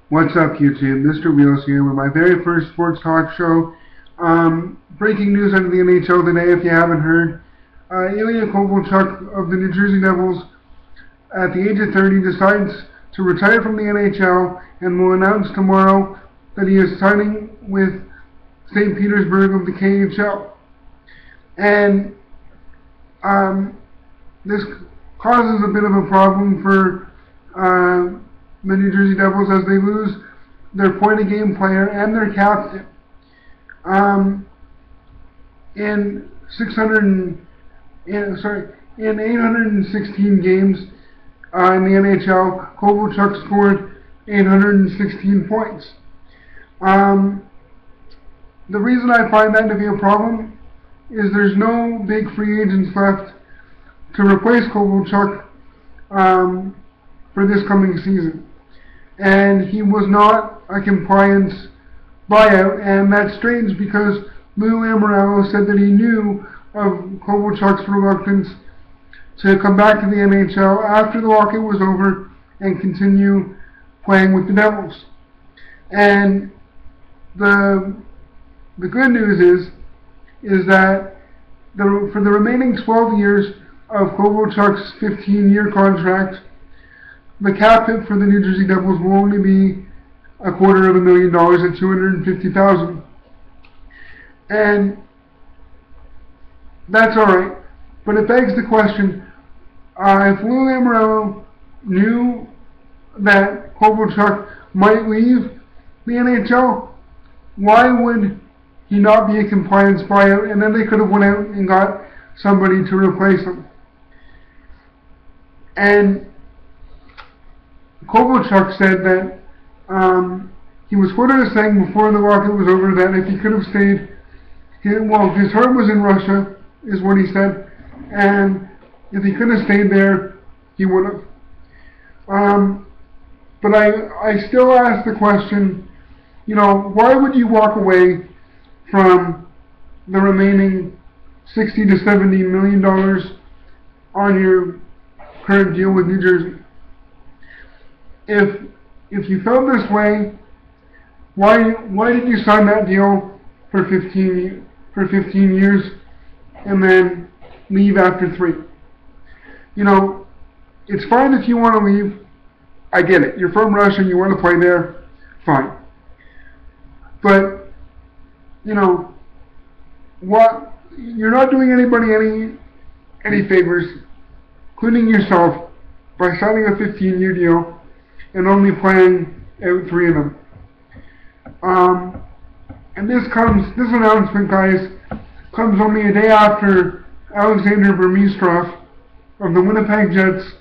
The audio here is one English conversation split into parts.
What's up, YouTube? Mr. Wheels here with my very first sports talk show. Breaking news out of the NHL today, if you haven't heard. Ilya Kovalchuk of the New Jersey Devils, at the age of 30, decides to retire from the NHL and will announce tomorrow that he is signing with St. Petersburg of the KHL. And this causes a bit of a problem for the New Jersey Devils as they lose their point-a-game player and their captain. In 816 games in the NHL, Kovalchuk scored 816 points. The reason I find that to be a problem is there's no big free agents left to replace Kovalchuk for this coming season. And he was not a compliance buyout, and that's strange because Lou Lamoriello said that he knew of Kovalchuk's reluctance to come back to the NHL after the lockout was over and continue playing with the Devils. And the good news is that for the remaining 12 years of Kovalchuk's 15-year contract, the cap hit for the New Jersey Devils will only be $250,000 at $250,000, and that's all right. But it begs the question: if Lou Lamoriello knew that Kovalchuk might leave the NHL, why would he not be a compliance buyout, and then they could have went out and got somebody to replace him? And Kovalchuk said that he was quoted as saying before the lockout was over that if he could have stayed, his heart was in Russia, is what he said, and if he could have stayed there, he would have. But I still ask the question, why would you walk away from the remaining $60 to $70 million on your current deal with New Jersey? If you felt this way, why did you sign that deal for 15 years and then leave after 3? It's fine if you want to leave. I get it. You're from Russia, you want to play there, fine. But what you're not doing anybody any favors, including yourself, by signing a 15-year deal and only playing out 3 of them. And this announcement, guys, comes only a day after Alexander Burmistrov of the Winnipeg Jets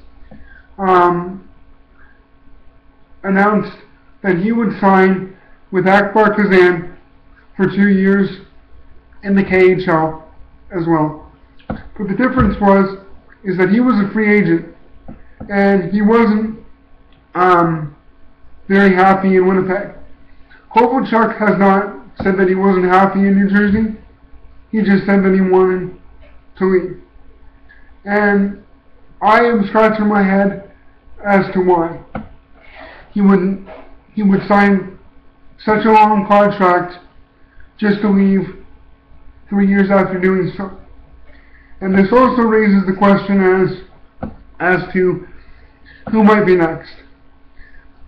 announced that he would sign with Akbar Kazan for 2 years in the KHL as well. But the difference is that he was a free agent, and he wasn't very happy in Winnipeg. Kovalchuk has not said that he wasn't happy in New Jersey. He just said that he wanted to leave. And I am scratching my head as to why he would sign such a long contract just to leave 3 years after doing so. And this also raises the question as to who might be next.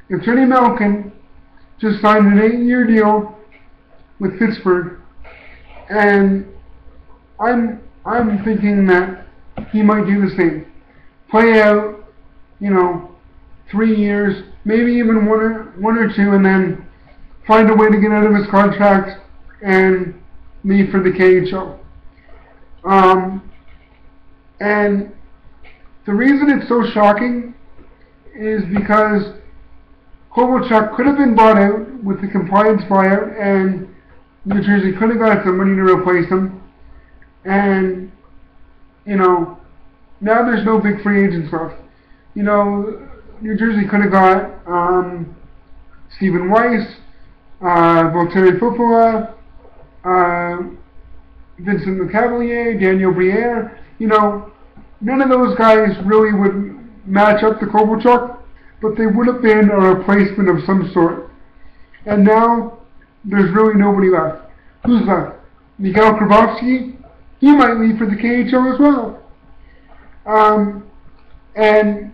If Jenny Malkin just signed an 8-year deal with Pittsburgh, and I'm thinking that he might do the same. Play out, 3 years, maybe even one or 2, and then find a way to get out of his contract and leave for the KHL. And the reason it's so shocking is because Kovalchuk could have been bought out with the compliance buyout, and New Jersey could have got somebody to replace him. And, now there's no big free agents left. New Jersey could have got Stephen Weiss, Valtteri Filppula, Vincent Lecavalier, Daniel Briere. None of those guys really would match up to Kovalchuk. but they would have been a replacement of some sort. And now, there's really nobody left. Who's left? Miguel Kovalchuk? He might leave for the KHL as well. And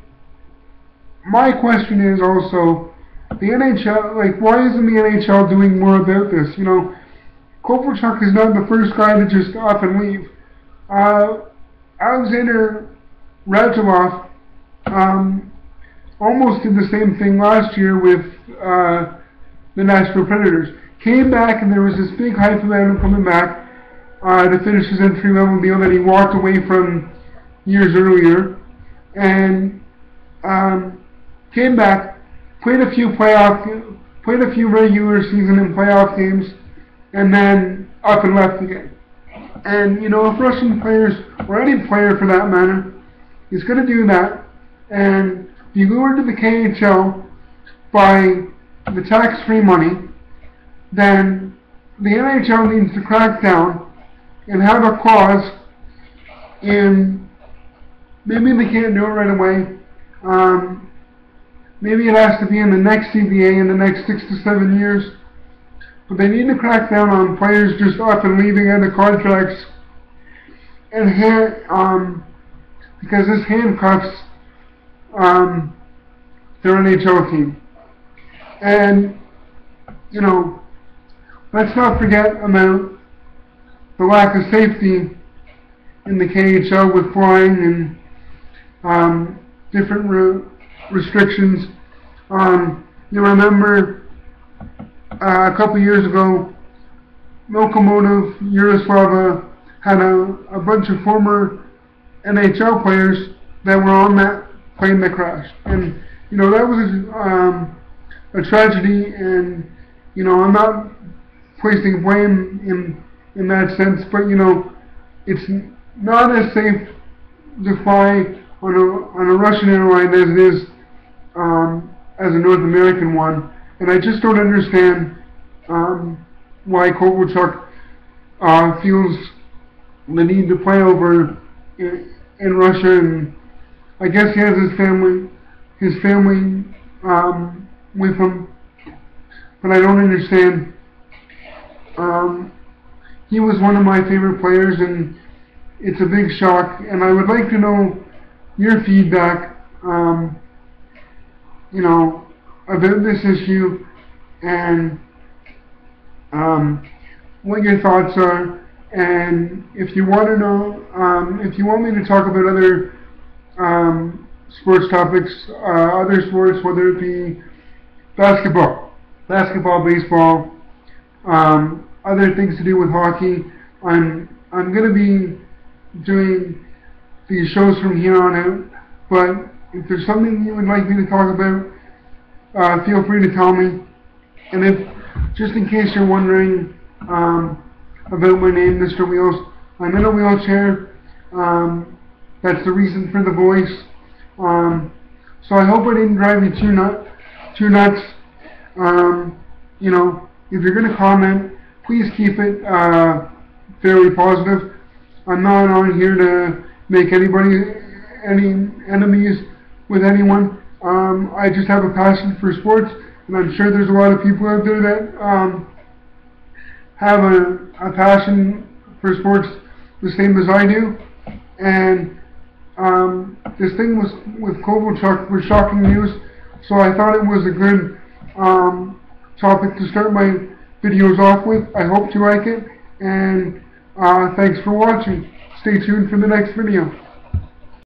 my question is also, the NHL, like, why isn't the NHL doing more about this? You know, Kovalchuk is not the first guy to just up and leave. Alexander Radulov almost did the same thing last year with the Nashville Predators. Came back, and there was this big hype about him coming back to finish his entry-level deal that he walked away from years earlier, and came back, played a few regular season and playoff games, and then up and left again. And you know, if Russian players, or any player for that matter, is going to do that, and be lured to the KHL by the tax-free money, then the NHL needs to crack down and have a clause in, maybe they can't do it right away, maybe it has to be in the next CBA in the next 6 to 7 years, but they need to crack down on players just up and leaving out of contracts, and because this handcuffs their NHL team. And, you know, let's not forget about the lack of safety in the KHL with flying and different restrictions. You remember a couple years ago, Lokomotiv Yaroslavl had a bunch of former NHL players that were on that plane that crashed. And, you know, that was a tragedy, and, you know, I'm not placing blame in that sense, but, you know, it's not as safe to fly on a Russian airline as it is as a North American one. And I just don't understand why Kovalchuk feels the need to play over in Russia, and I guess he has his family with him, but I don't understand. He was one of my favorite players, and it's a big shock, and I would like to know your feedback, you know, about this issue, and what your thoughts are. And if you want to know, if you want me to talk about other sports topics, other sports, whether it be basketball, baseball, other things to do with hockey, I'm going to be doing these shows from here on out. But if there's something you would like me to talk about, feel free to tell me. And if, just in case you're wondering about my name, Mr. Wheels, I'm in a wheelchair. That's the reason for the voice. So I hope I didn't drive you too nuts. You know, if you're going to comment, please keep it fairly positive. I'm not on here to make any enemies with anyone. I just have a passion for sports, and I'm sure there's a lot of people out there that have a passion for sports the same as I do. And this thing with Kovalchuk was shocking news, so I thought it was a good topic to start my videos off with. I hope you like it, and thanks for watching. Stay tuned for the next video.